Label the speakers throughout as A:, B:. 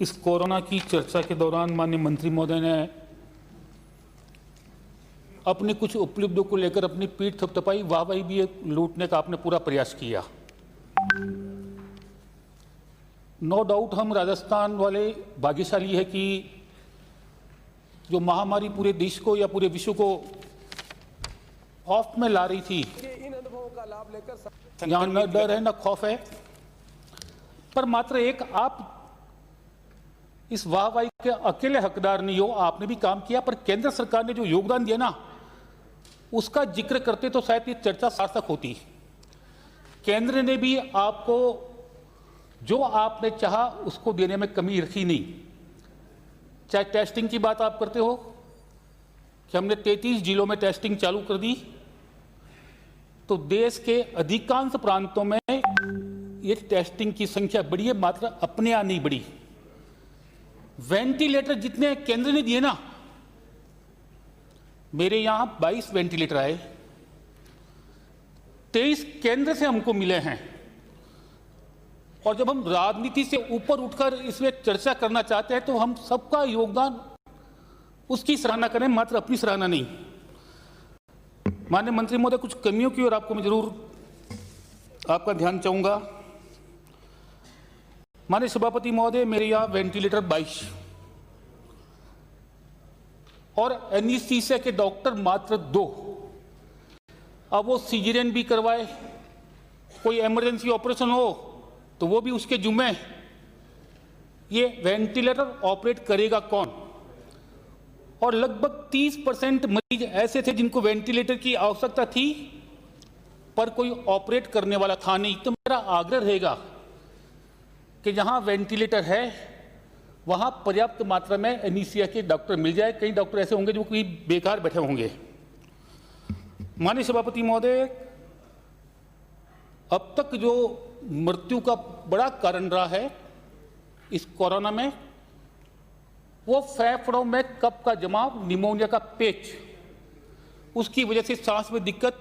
A: इस कोरोना की चर्चा के दौरान माननीय मंत्री महोदय ने अपने कुछ उपलब्धियों को लेकर अपनी पीठ थपथपाई, वाहवाही भी लूटने का आपने पूरा प्रयास किया। नो डाउट हम राजस्थान वाले भाग्यशाली है कि जो महामारी पूरे देश को या पूरे विश्व को खौफ में ला रही थी,
B: इन अनुभवों का लाभ लेकर
A: यहाँ न डर है न खौफ है, पर मात्र एक आप इस वाहवाही के अकेले हकदार नहीं हो। आपने भी काम किया, पर केंद्र सरकार ने जो योगदान दिया ना, उसका जिक्र करते तो शायद ये चर्चा सार्थक होती। केंद्र ने भी आपको जो आपने चाहा उसको देने में कमी रखी नहीं। चाहे टेस्टिंग की बात आप करते हो कि हमने 33 जिलों में टेस्टिंग चालू कर दी, तो देश के अधिकांश प्रांतों में ये टेस्टिंग की संख्या बढ़ी है, मात्र अपने यहां नहीं बढ़ी। वेंटिलेटर जितने केंद्र ने दिए ना, मेरे यहां 22 वेंटिलेटर आए, 23 केंद्र से हमको मिले हैं। और जब हम राजनीति से ऊपर उठकर इसमें चर्चा करना चाहते हैं तो हम सबका योगदान उसकी सराहना करें, मात्र अपनी सराहना नहीं। माननीय मंत्री महोदय, कुछ कमियों की ओर आपको मैं जरूर आपका ध्यान चाहूंगा। माननीय सभापति महोदय, मेरे यहां वेंटिलेटर 22 और एनेस्थीसिया के डॉक्टर मात्र 2। अब वो सीजरियन भी करवाए, कोई इमरजेंसी ऑपरेशन हो तो वो भी उसके जुम्मे। ये वेंटिलेटर ऑपरेट करेगा कौन? और लगभग 30% मरीज ऐसे थे जिनको वेंटिलेटर की आवश्यकता थी पर कोई ऑपरेट करने वाला था नहीं। तो मेरा आग्रह रहेगा कि जहां वेंटिलेटर है वहां पर्याप्त मात्रा में एनेस्थीसिया के डॉक्टर मिल जाए। कई डॉक्टर ऐसे होंगे जो कोई बेकार बैठे होंगे। माननीय सभापति महोदय, अब तक जो मृत्यु का बड़ा कारण रहा है इस कोरोना में, वो फेफड़ों में कफ का जमाव, निमोनिया का पेच, उसकी वजह से सांस में दिक्कत,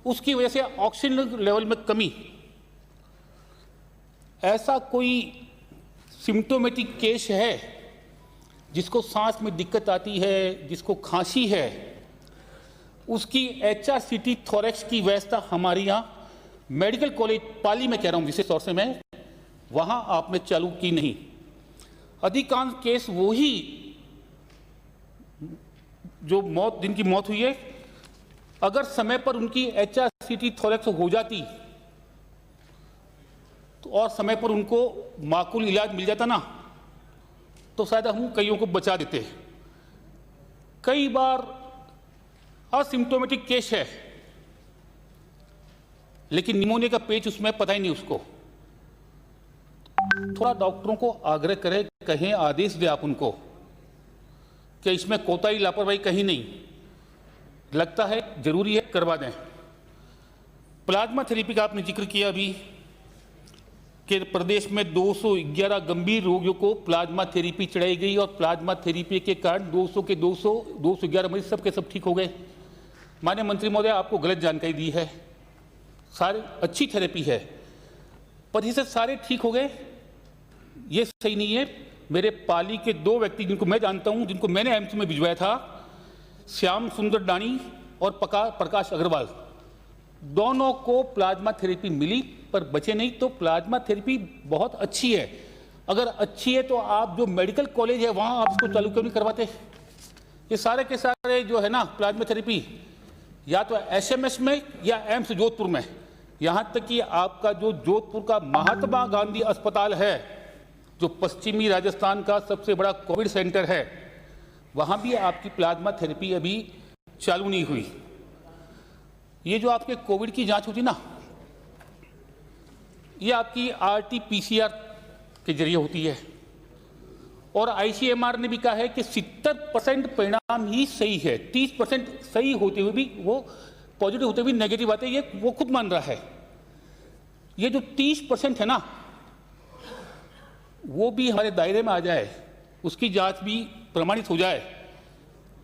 A: उसकी वजह से ऑक्सीजन लेवल में कमी। ऐसा कोई सिम्टोमेटिक केस है जिसको सांस में दिक्कत आती है, जिसको खांसी है, उसकी HRCT थोरैक्स की व्यवस्था हमारी यहाँ मेडिकल कॉलेज पाली में, कह रहा हूँ विशेष तौर से मैं, वहाँ आपने चालू की नहीं। अधिकांश केस वही जो जिनकी मौत हुई है, अगर समय पर उनकी HRCT थोरैक्स हो जाती तो और समय पर उनको माकूल इलाज मिल जाता ना, तो शायद हम कईयों को बचा देते। कई बार असिम्टोमेटिक केस है लेकिन निमोनिया का पेच उसमें पता ही नहीं उसको। थोड़ा डॉक्टरों को आग्रह करें, कहें, आदेश दे आप उनको कि इसमें कोताही लापरवाही कहीं नहीं, लगता है जरूरी है करवा दें। प्लाज्मा थेरेपी का आपने जिक्र किया अभी कि प्रदेश में 211 गंभीर रोगियों को प्लाज्मा थेरेपी चढ़ाई गई और प्लाज्मा थेरेपी के कारण 211 मरीज सब के सब ठीक हो गए। माननीय मंत्री महोदय, आपको गलत जानकारी दी है। सारे अच्छी थेरेपी है, प्रतिशत सारे ठीक हो गए, ये सही नहीं है। मेरे पाली के 2 व्यक्ति जिनको मैं जानता हूं, जिनको मैंने एम्स में भिजवाया था, श्याम सुंदर डानी और प्रकाश अग्रवाल, दोनों को प्लाज्मा थेरेपी मिली पर बचे नहीं। तो प्लाज्मा थेरेपी बहुत अच्छी है। अगर अच्छी है तो आप जो मेडिकल कॉलेज है वहां आप इसको चालू क्यों नहीं करवाते? ये सारे के सारे जो है ना प्लाज्मा थेरेपी, या तो SMS में या एम्स जोधपुर में, यहां तक कि आपका जो जोधपुर का महात्मा गांधी अस्पताल है, जो पश्चिमी राजस्थान का सबसे बड़ा कोविड सेंटर है, वहां भी आपकी प्लाज्मा थेरेपी अभी चालू नहीं हुई। ये जो आपके कोविड की जांच होती ना, ये आपकी RT-PCR के जरिए होती है और ICMR ने भी कहा है कि 70% परिणाम ही सही है। 30% सही होते हुए भी वो पॉजिटिव होते हुए नेगेटिव आते हैं, ये वो खुद मान रहा है। ये जो 30% है ना, वो भी हमारे दायरे में आ जाए, उसकी जांच भी प्रमाणित हो जाए,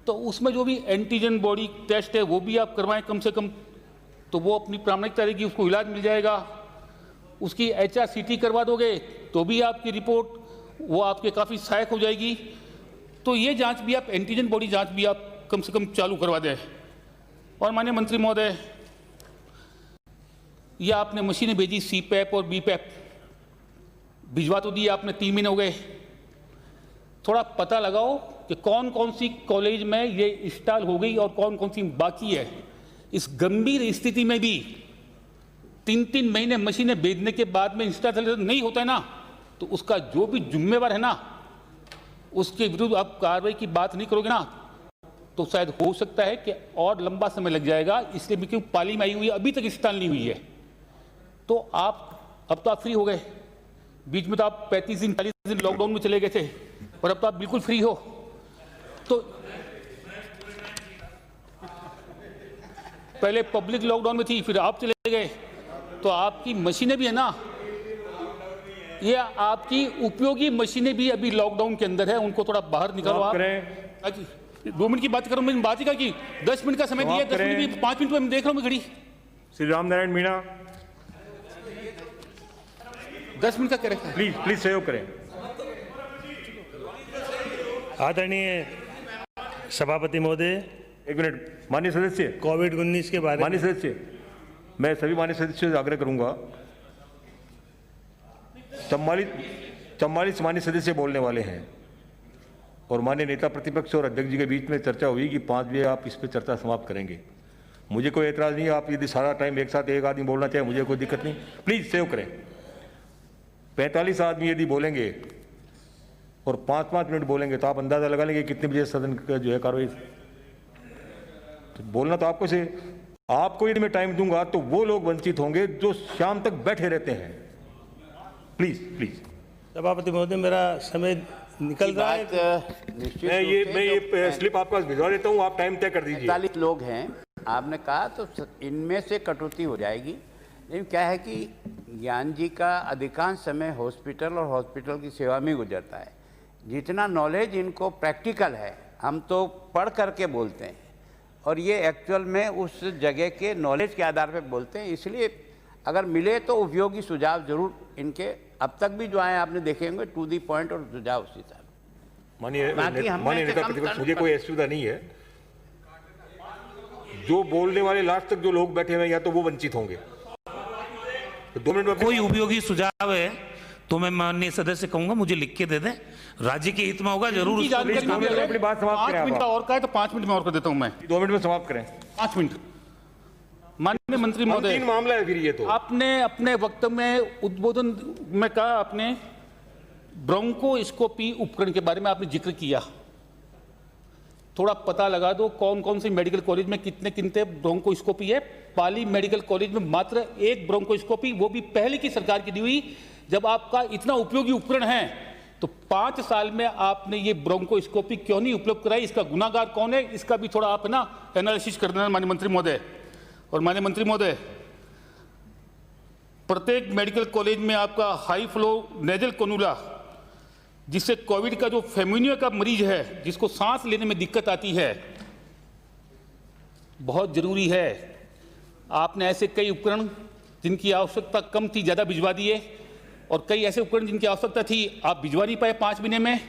A: तो उसमें जो भी एंटीजन बॉडी टेस्ट है वो भी आप करवाएं कम से कम, तो वो अपनी प्रामाणिकता रहेगी, उसको इलाज मिल जाएगा। उसकी HRCT करवा दोगे तो भी आपकी रिपोर्ट वो आपके काफ़ी सहायक हो जाएगी। तो ये जांच भी आप, एंटीजन बॉडी जांच भी आप कम से कम चालू करवा दें। और माननीय मंत्री महोदय, ये आपने मशीनें भेजी CPAP और BPAP, भिजवा तो दी आपने, 3 महीने हो गए। थोड़ा पता लगाओ कि कौन कौन सी कॉलेज में ये इंस्टॉल हो गई और कौन कौन सी बाकी है। इस गंभीर स्थिति में भी 3-3 महीने मशीनें भेजने के बाद में इंस्टॉलेशन नहीं होता है ना, तो उसका जो भी जिम्मेवार है ना, उसके विरुद्ध आप कार्रवाई की बात नहीं करोगे ना, तो शायद हो सकता है कि और लंबा समय लग जाएगा। इसलिए भी क्योंकि पाली में आई हुई है, अभी तक इंस्टॉल नहीं हुई है। तो आप अब तो आप फ्री हो गए, बीच में तो आप 35 दिन 40 दिन लॉकडाउन में चले गए थे, पर अब तो आप बिल्कुल फ्री हो। तो पहले पब्लिक लॉकडाउन में थी, फिर आप चले गए, तो आपकी मशीनें भी है ना, ये आपकी उपयोगी मशीनें भी अभी लॉकडाउन के अंदर है, उनको थोड़ा बाहर निकालो आप। 2 मिनट की बात करो, मैंने बात ही कहा कि 10 मिनट का समय दिया, 10 मिनट भी 5 मिनट में मैं देख रहा हूँ मैं घड़ी।
C: श्री राम नारायण मीणा,
A: 10 मिनट का कह रहे हैं।
C: प्लीज सहयोग करें।
D: आदरणीय सभापति महोदय,
C: 1 मिनट। माननीय सदस्य,
D: कोविड-19 के बारे में
C: माननीय सदस्य, मैं सभी माननीय सदस्यों से आग्रह करूंगा, 44 माननीय सदस्य बोलने वाले हैं और माननीय नेता प्रतिपक्ष और अध्यक्ष जी के बीच में चर्चा हुई कि 5 बजे आप इस पर चर्चा समाप्त करेंगे। मुझे कोई एतराज़ नहीं है, आप यदि सारा टाइम एक साथ एक आदमी बोलना चाहे, मुझे कोई दिक्कत नहीं। प्लीज़ सेव करें। 45 आदमी यदि बोलेंगे और 5-5 मिनट बोलेंगे तो आप अंदाज़ा लगा लेंगे कितने बजे सदन का जो है कार्रवाई। तो बोलना तो आपको से, आपको यदि मैं टाइम दूंगा तो वो लोग वंचित होंगे जो शाम तक बैठे रहते हैं। प्लीज।
D: सभापति महोदय, मेरा समय निकल रहा है।
C: मैं ये स्लिप आपको भिजवा देता हूँ, आप टाइम तय कर दीजिए।
E: 45 लोग हैं आपने कहा, तो इनमें से कटौती हो जाएगी। लेकिन क्या है कि ज्ञान जी का अधिकांश समय हॉस्पिटल और हॉस्पिटल की सेवा में गुजरता है। जितना नॉलेज इनको प्रैक्टिकल है, हम तो पढ़ करके बोलते हैं और ये एक्चुअल में उस जगह के नॉलेज के आधार पर बोलते हैं। इसलिए अगर मिले तो उपयोगी सुझाव जरूर इनके अब तक भी जो आए आपने देखे होंगे, टू दी पॉइंट और सुझाव उसी तरह।
C: माननीय नेता प्रतिपक्ष, मुझे कोई असुविधा नहीं है। जो बोलने वाले लास्ट तक जो लोग बैठे हुए या तो वो वंचित होंगे। तो 2 मिनट में
F: कोई उपयोगी सुझाव है तो मैं माननीय सदस्य कहूंगा मुझे लिख के दे दें, राज्य के हित में होगा जरूर।
C: अपनी बात समाप्त करें।
A: 5 मिनट का और का है तो 5 मिनट में और कर देता हूं मैं।
C: 2 मिनट में समाप्त करें।
A: 5 मिनट। माननीय मंत्री महोदय,
C: 3 मामला है फिर ये तो।
A: आपने अपने वक्तव्य में उद्बोधन में कहा, आपने ब्रोंकोस्कोपी उपकरण के बारे में आपने जिक्र किया। थोड़ा पता लगा दो कौन कौन से मेडिकल कॉलेज में कितने ब्रोंकोस्कोपी है। पाली मेडिकल कॉलेज में मात्र 1 ब्रोंकोस्कोपी, वो भी पहले की सरकार की दी हुई। जब आपका इतना उपयोगी उपकरण है तो 5 साल में आपने ये ब्रोंकोस्कोपी क्यों नहीं उपलब्ध कराई? इसका गुनाहगार कौन है? इसका भी थोड़ा आप ना एनालिसिस कर देना माननीय मंत्री महोदय। और माननीय मंत्री महोदय, प्रत्येक मेडिकल कॉलेज में आपका हाई फ्लो नेजल कैनुला, जिससे कोविड का जो फेमिनिया का मरीज है, जिसको सांस लेने में दिक्कत आती है, बहुत जरूरी है। आपने ऐसे कई उपकरण जिनकी आवश्यकता कम थी ज़्यादा भिजवा दिए, और कई ऐसे उपकरण जिनकी आवश्यकता थी आप भिजवा नहीं पाए 5 महीने में।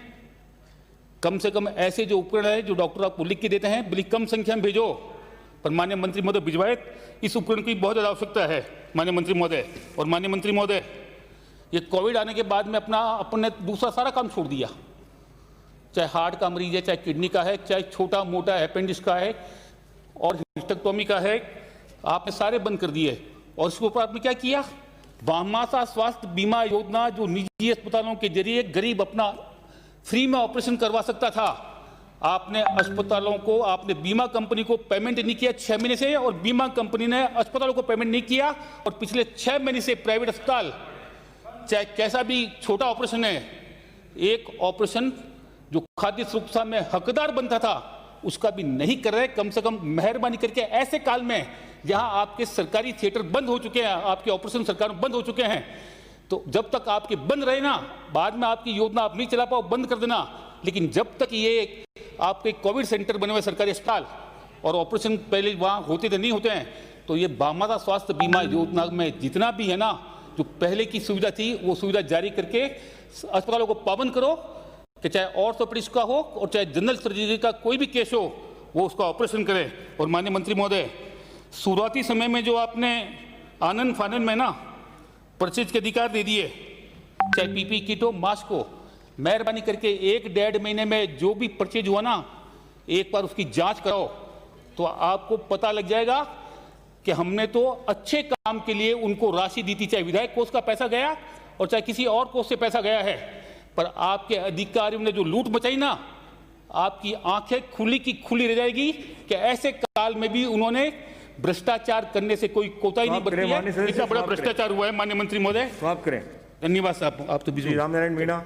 A: कम से कम ऐसे जो उपकरण है जो डॉक्टर आपको लिख के देते हैं, बड़ी कम संख्या में भेजो। पर माननीय मंत्री महोदय भिजवाए, इस उपकरण की बहुत ज़्यादा आवश्यकता है माननीय मंत्री महोदय। और माननीय मंत्री महोदय, ये कोविड आने के बाद में अपने दूसरा सारा काम छोड़ दिया, चाहे हार्ट का मरीज है, चाहे किडनी का है, चाहे छोटा मोटा अपेंडिक्स का है और हिस्टेक्टोमी का है, आपने सारे बंद कर दिए। और इसके ऊपर आपने क्या किया? बामासा स्वास्थ्य बीमा योजना, जो निजी अस्पतालों के जरिए गरीब अपना फ्री में ऑपरेशन करवा सकता था, आपने अस्पतालों को, आपने बीमा कंपनी को पेमेंट नहीं किया 6 महीने से, और बीमा कंपनी ने अस्पतालों को पेमेंट नहीं किया। और पिछले 6 महीने से प्राइवेट अस्पताल, चाहे कैसा भी छोटा ऑपरेशन है, एक ऑपरेशन जो खाद्य सुरक्षा में हकदार बनता था उसका भी नहीं कर रहे। कम से कम मेहरबानी करके ऐसे काल में जहां आपके सरकारी थिएटर बंद हो चुके हैं, आपके ऑपरेशन सरकार में बंद हो चुके हैं, तो जब तक आपके बंद रहे ना, बाद में आपकी योजना आप नहीं चला पाओ, बंद कर देना। लेकिन जब तक ये आपके कोविड सेंटर बने हुए सरकारी अस्पताल और ऑपरेशन पहले वहां होते थे नहीं होते हैं, तो ये बामासा स्वास्थ्य बीमा योजना में जितना भी है ना, जो पहले की सुविधा थी वो सुविधा जारी करके अस्पतालों को पाबंद करो कि चाहे ऑर्थोपेडिक्स का हो और चाहे जनरल सर्जरी का कोई भी केस हो वो उसका ऑपरेशन करे। और माननीय मंत्री महोदय, शुरुआती समय में जो आपने आनंद फानंद में ना परचेज के अधिकार दे दिए, चाहे पीपी किट हो, मास्क हो, मेहरबानी करके 1-1.5 महीने में जो भी परचेज हुआ ना, एक बार उसकी जांच कराओ तो आपको पता लग जाएगा कि हमने तो अच्छे काम के लिए उनको राशि दी थी, चाहे विधायक कोष का पैसा गया और चाहे किसी और कोष से पैसा गया है, पर आपके अधिकारियों ने जो लूट मचाई ना, आपकी आंखें खुली की खुली रह जाएगी कि ऐसे काल में भी उन्होंने भ्रष्टाचार करने से कोई कोताही नहीं बरती है। इतना बड़ा भ्रष्टाचार हुआ है माननीय मंत्री महोदय।
C: समाप्त करें।
A: धन्यवाद साहब, आप तो
C: रामनारायण मीणा।